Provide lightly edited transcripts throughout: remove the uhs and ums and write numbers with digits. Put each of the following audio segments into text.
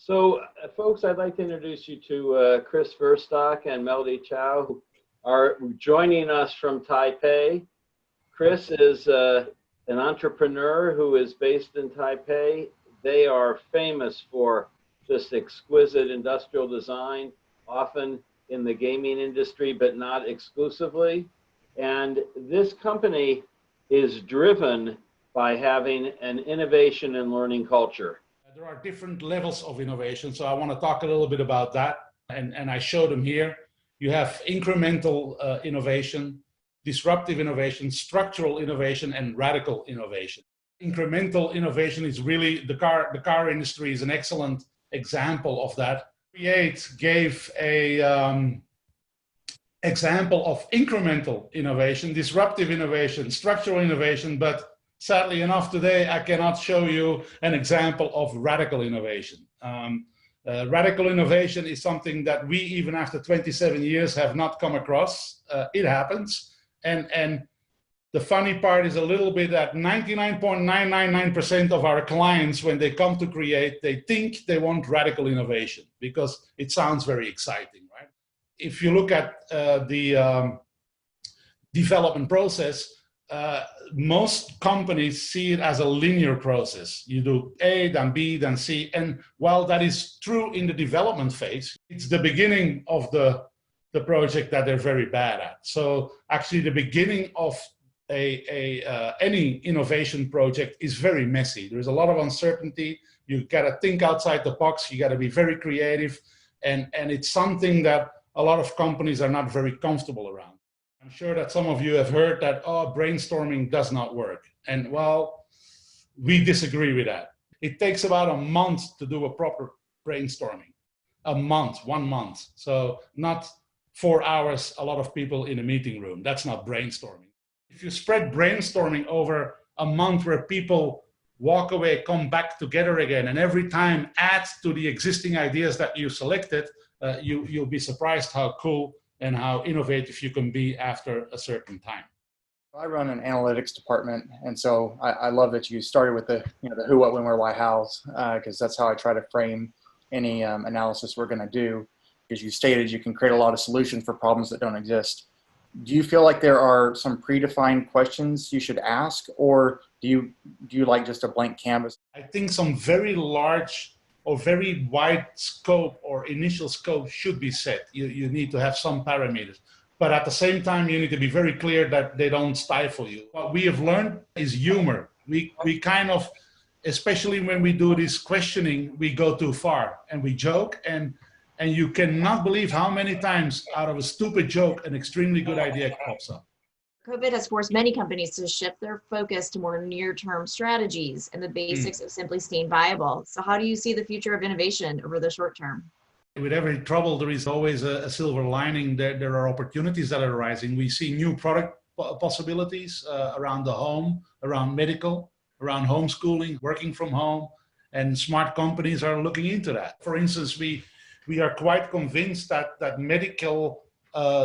So, folks, I'd like to introduce you to Chris Verstock and Melody Chow, who are joining us from Taipei. Chris is an entrepreneur who is based in Taipei. They are famous for just exquisite industrial design, often in the gaming industry, but not exclusively. And this company is driven by having an innovation and learning culture. There are different levels of innovation, so I want to talk a little bit about that, and I show them here. You have incremental innovation, disruptive innovation, structural innovation, and radical innovation. Incremental innovation is really, the car industry is an excellent example of that. CRE8 gave a example of incremental innovation, disruptive innovation, structural innovation, but sadly enough, today I cannot show you an example of radical innovation. Radical innovation is something that we, even after 27 years, have not come across. It happens. And the funny part is a little bit that 99.999% of our clients, when they come to CRE8, they think they want radical innovation because it sounds very exciting, right? If you look at the development process, most companies see it as a linear process. You do A, then B, then C. And while that is true in the development phase, it's the beginning of the project that they're very bad at. So actually the beginning of any innovation project is very messy. There's a lot of uncertainty. You got to think outside the box. You got to be very creative. And it's something that a lot of companies are not very comfortable around. I'm sure that some of you have heard that, oh, brainstorming does not work. And well, we disagree with that. It takes about a month to do a proper brainstorming. A month, 1 month. So not 4 hours, a lot of people in a meeting room. That's not brainstorming. If you spread brainstorming over a month where people walk away, come back together again, and every time add to the existing ideas that you selected, you'll be surprised how cool and how innovative you can be after a certain time. I run an analytics department, and so I love that you started with the who, what, when, where, why, hows, because that's how I try to frame any analysis we're going to do. Because you stated you can create a lot of solutions for problems that don't exist. Do you feel like there are some predefined questions you should ask, or do you like just a blank canvas? I think some very large or very wide scope or initial scope should be set. You need to have some parameters. But at the same time, you need to be very clear that they don't stifle you. What we have learned is humor. We kind of, especially when we do this questioning, we go too far and we joke, and you cannot believe how many times out of a stupid joke, an extremely good idea pops up. COVID has forced many companies to shift their focus to more near-term strategies and the basics of simply staying viable. So how do you see the future of innovation over the short term? With every trouble, there is always a silver lining. There are opportunities that are arising. We see new product possibilities around the home, around medical, around homeschooling, working from home, and smart companies are looking into that. For instance, we are quite convinced that medical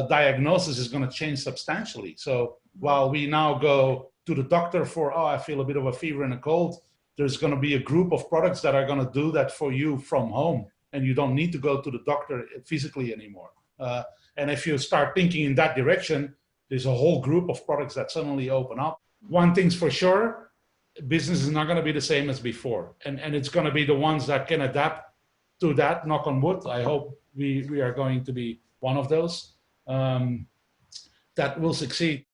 diagnosis is going to change substantially. So while we now go to the doctor for, oh, I feel a bit of a fever and a cold, there's going to be a group of products that are going to do that for you from home, and you don't need to go to the doctor physically anymore. And if you start thinking in that direction, there's a whole group of products that suddenly open up. One thing's for sure, business is not going to be the same as before. And it's going to be the ones that can adapt to that, knock on wood. I hope we are going to be one of those that will succeed.